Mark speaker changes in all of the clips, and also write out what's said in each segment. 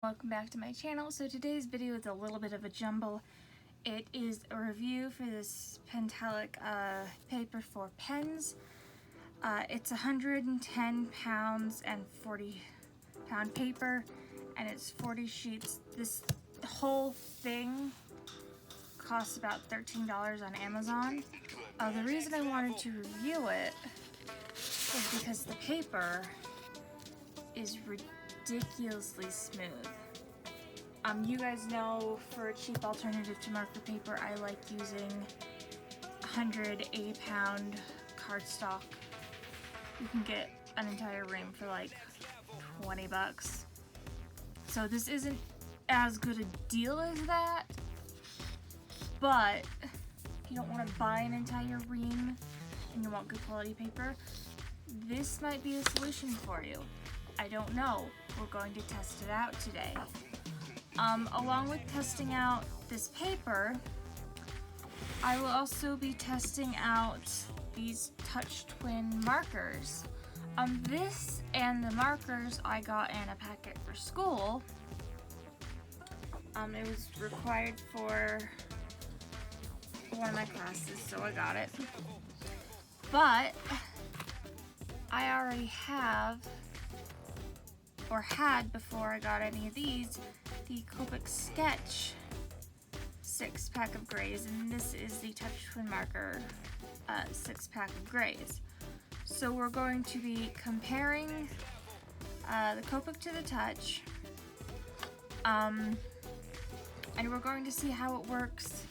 Speaker 1: Welcome back to my channel. So today's video is a little bit of a jumble. It is a review for this Pentalic paper for pens. It's 110 pounds and 40 pound paper, and it's 40 sheets. This whole thing costs about $13 on Amazon. The reason I wanted to review it is because the paper is ridiculously smooth. You guys know, for a cheap alternative to marker paper, I like using 180 pound cardstock. You can get an entire ream for like 20 bucks. So this isn't as good a deal as that, but if you don't want to buy an entire ream and you want good quality paper, this might be a solution for you. I don't know. We're going to test it out today. Along with testing out this paper, I will also be testing out these Touch Twin markers. This and the markers I got in a packet for school. It was required for one of my classes, so I got it. But I already have, or had before I got any of these, the Copic Sketch 6-pack of grays, and this is the Touch Twin marker 6-pack of grays. So we're going to be comparing the Copic to the Touch, and we're going to see how it works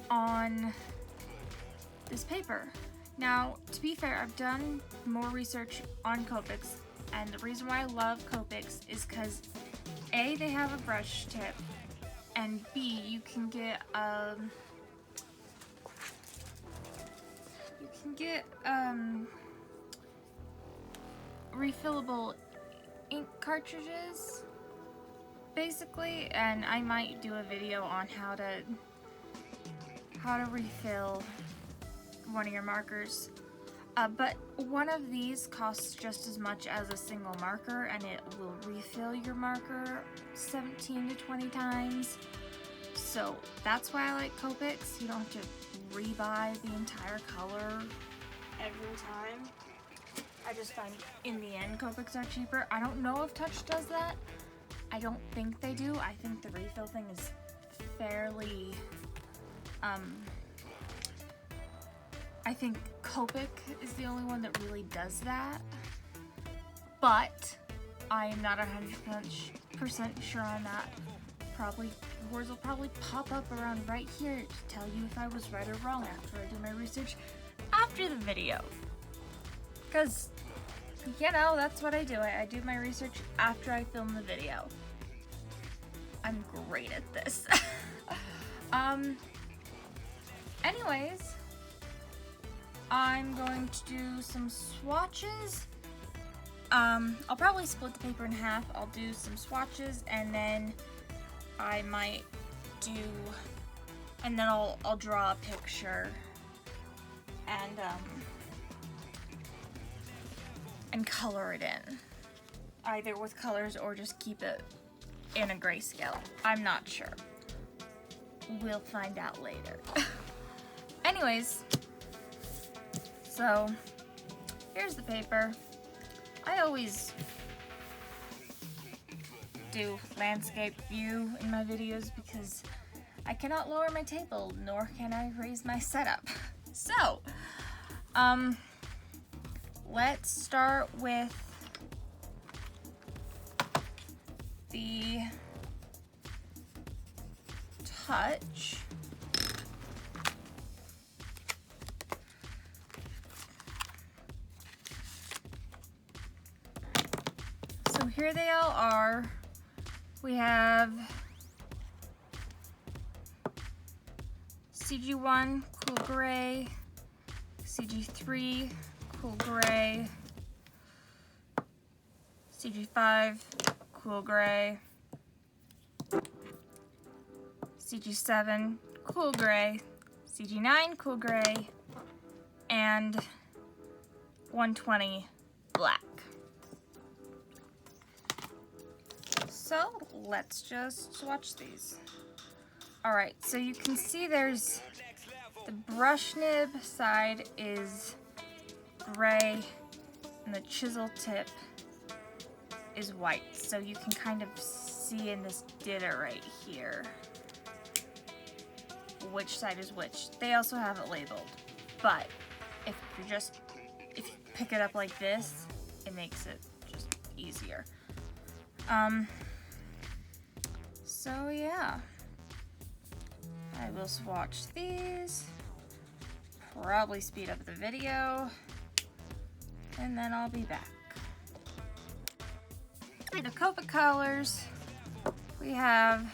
Speaker 1: on this paper. Now, to be fair, I've done more research on Copics, and the reason why I love Copics is because A, they have a brush tip, and B, you can get refillable ink cartridges, basically, and I might do a video on how to refill one of your markers. But one of these costs just as much as a single marker, and it will refill your marker 17 to 20 times. So that's why I like Copics. You don't have to rebuy the entire color every time. I just find in the end Copics are cheaper. I don't know if Touch does that. I don't think they do. I think the refill thing is fairly I think Copic is the only one that really does that, but I am not 100% sure on that. Words will probably pop up around right here to tell you if I was right or wrong after I do my research after the video. Because, you know, that's what I do. I do my research after I film the video. I'm great at this. Anyways, I'm going to do some swatches. I'll probably split the paper in half. I'll do some swatches, and then I might do, and then I'll draw a picture and color it in, either with colors or just keep it in a grayscale. I'm not sure. We'll find out later. Anyways, so here's the paper. I always do landscape view in my videos because I cannot lower my table, nor can I raise my setup. So, let's start with the Touch. So here they all are. We have CG1 Cool Gray, CG3 Cool Gray, CG5 Cool Gray, CG7 Cool Gray, CG9 Cool Gray, and 120 Black. So let's just swatch these. Alright, so you can see there's the brush nib side is gray and the chisel tip is white. So you can kind of see in this dither right here which side is which. They also have it labeled, but if you pick it up like this, it makes it just easier. So yeah, I will swatch these, probably speed up the video, and then I'll be back. The Copic colors, we have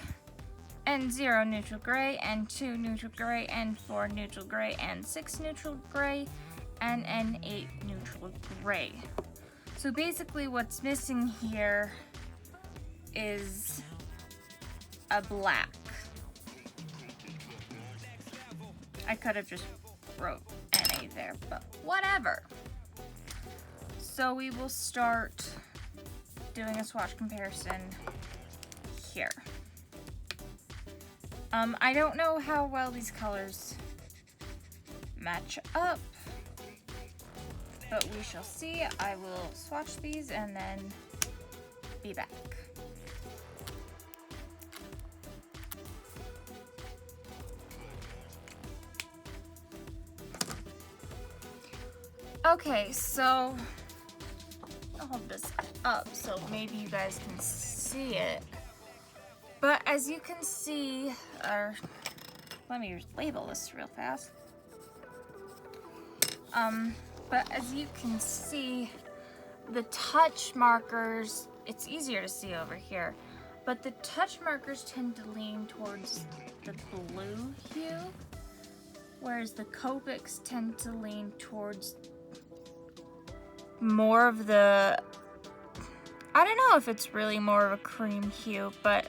Speaker 1: N0 neutral gray, N2 neutral gray, N4 neutral gray, N6 neutral gray, and N8 neutral gray. So basically what's missing here is a black. I could have just wrote NA there, but whatever. So we will start doing a swatch comparison here. I don't know how well these colors match up, but we shall see. I will swatch these and then be back. Okay, so I'll hold this up so maybe you guys can see it. But as you can see, let me label this real fast. But as you can see, the touch markers, it's easier to see over here, but the touch markers tend to lean towards the blue hue, whereas the Copics tend to lean towards more of the, I don't know if it's really more of a cream hue, but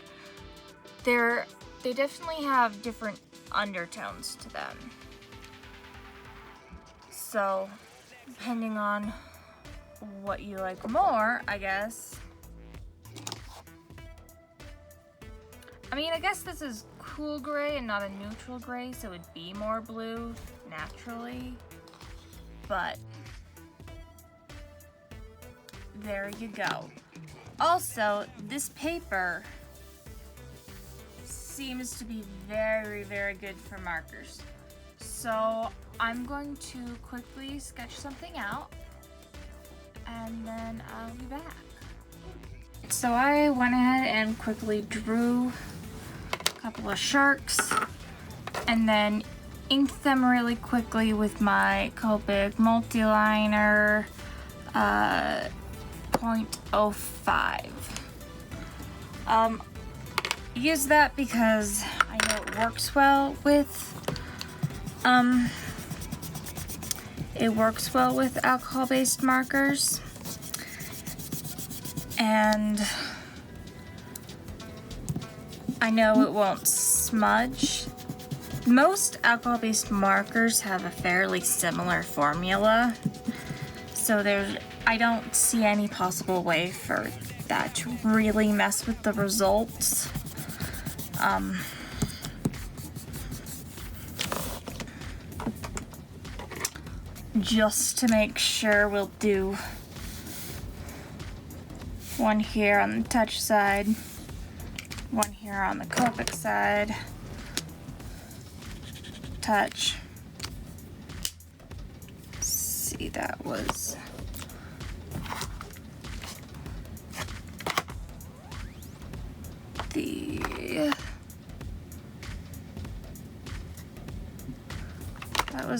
Speaker 1: they definitely have different undertones to them. So, depending on what you like more, I guess. I mean, I guess this is cool gray and not a neutral gray, so it'd be more blue naturally. But there you go. Also, this paper seems to be very, very good for markers. So I'm going to quickly sketch something out and then I'll be back. So I went ahead and quickly drew a couple of sharks and then inked them really quickly with my Copic multiliner 0.05. Use that because I know it works well with alcohol-based markers, and I know it won't smudge. Most alcohol-based markers have a fairly similar formula, so I don't see any possible way for that to really mess with the results. Just to make sure, we'll do one here on the touch side, one here on the Copic side, touch. See, that was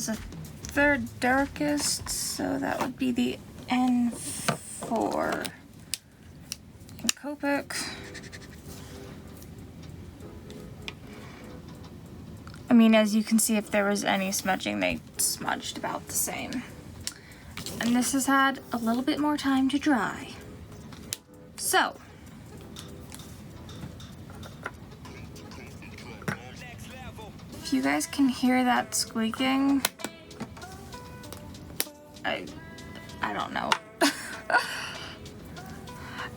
Speaker 1: the third darkest, so that would be the N4 in Copic. I mean, as you can see, if there was any smudging, they smudged about the same. And this has had a little bit more time to dry. So, if you guys can hear that squeaking, I don't know.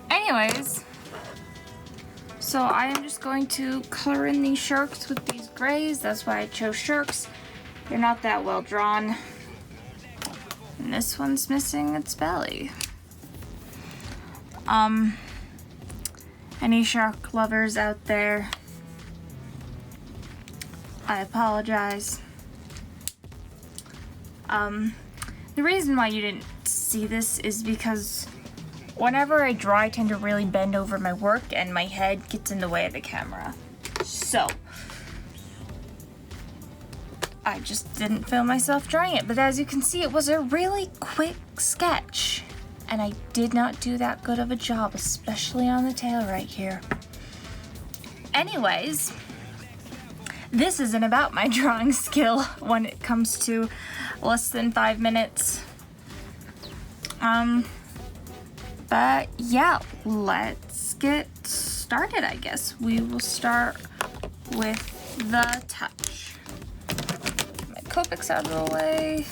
Speaker 1: Anyways, So I am just going to color in these sharks with these grays. That's why I chose sharks. They're not that well drawn. And this one's missing its belly. Any shark lovers out there, I apologize. The reason why you didn't see this is because whenever I draw, I tend to really bend over my work and my head gets in the way of the camera. So I just didn't film myself drawing it, but as you can see, it was a really quick sketch. And I did not do that good of a job, especially on the tail right here. Anyways, this isn't about my drawing skill when it comes to less than 5 minutes. But yeah, let's get started, I guess. We will start with the touch. My Copics out of the way.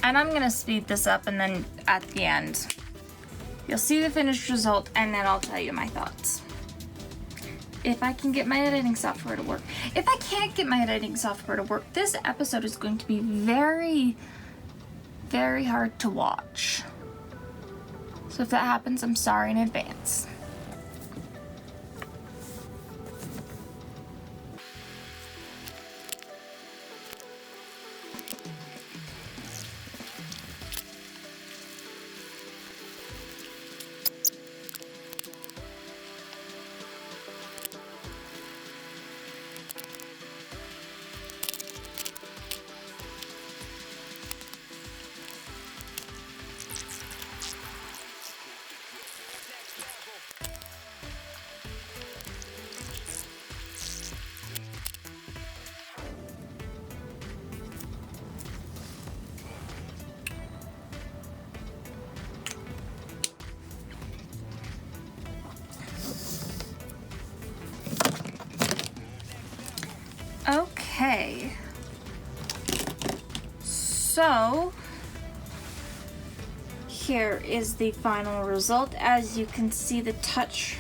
Speaker 1: And I'm gonna speed this up, and then at the end, you'll see the finished result, and then I'll tell you my thoughts. If I can get my editing software to work. If I can't get my editing software to work, this episode is going to be very, very hard to watch. So if that happens, I'm sorry in advance. Okay, so here is the final result. As you can see, the touch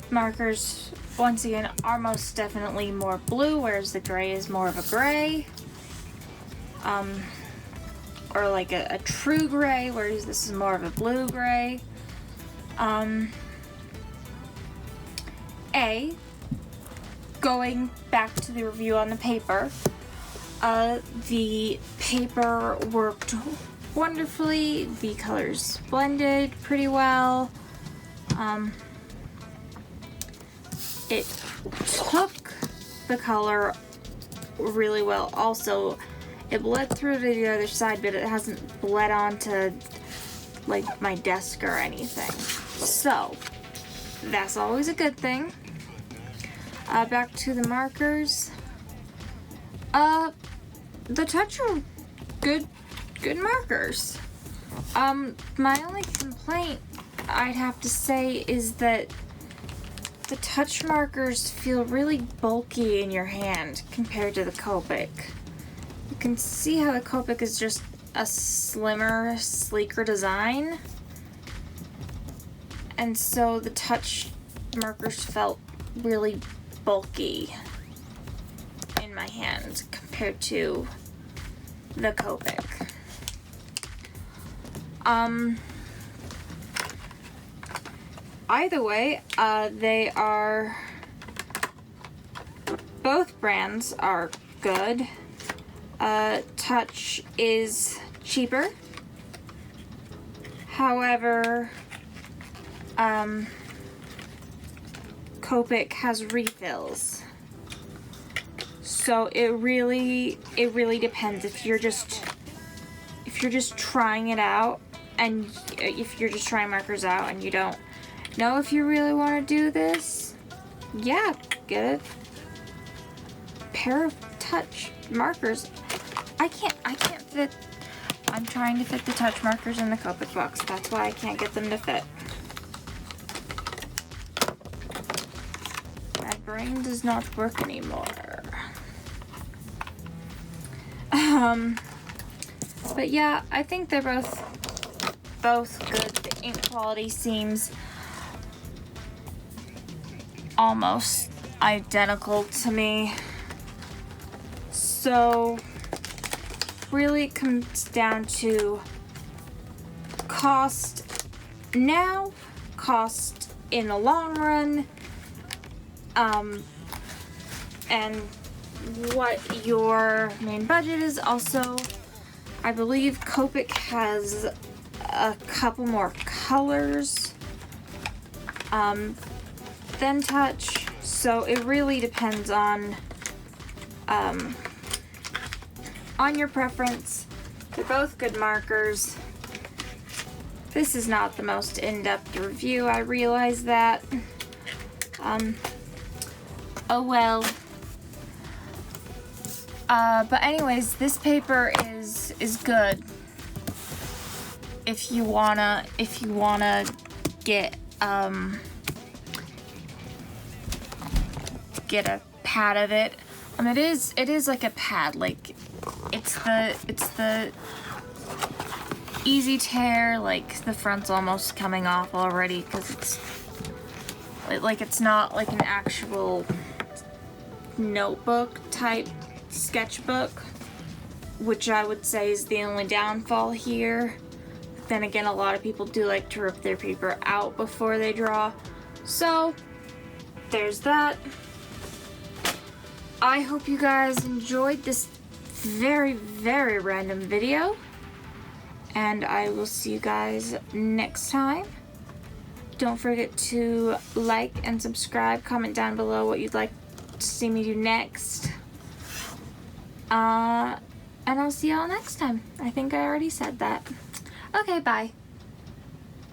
Speaker 1: markers, once again, are most definitely more blue, whereas the gray is more of a gray. Or like a true gray, whereas this is more of a blue gray. Going back to the review on the paper worked wonderfully. The colors blended pretty well. It took the color really well. Also, it bled through to the other side, but it hasn't bled onto like my desk or anything. So that's always a good thing. Back to the markers. The touch are good markers. My only complaint I'd have to say is that the touch markers feel really bulky in your hand compared to the Copic. You can see how the Copic is just a slimmer, sleeker design. And so the touch markers felt really bulky in my hand compared to the Copic. Either way, both brands are good. Touch is cheaper. However, Copic has refills. So it really depends if you're just trying it out, and if you're just trying markers out and you don't know if you really want to do this, yeah, get a pair of touch markers. I can't fit. I'm trying to fit the touch markers in the Copic box. That's why I can't get them to fit. My brain does not work anymore. But yeah, I think they're both good. The ink quality seems almost identical to me. So really it comes down to cost now, cost in the long run, and what your main budget is. Also, I believe Copic has a couple more colors than Touch, so it really depends on your preference. They're both good markers. This is not the most in-depth review, I realize that. Oh well. But anyways, this paper is good if you wanna get a pad of it. It is like a pad, like it's the easy tear, like the front's almost coming off already because it's not like an actual notebook type sketchbook, which I would say is the only downfall here. Then again, a lot of people do like to rip their paper out before they draw, so there's that. I hope you guys enjoyed this very, very random video, and I will see you guys next time. Don't forget to like and subscribe, comment down below what you'd like to see me do next. And I'll see y'all next time. I think I already said that. Okay, bye.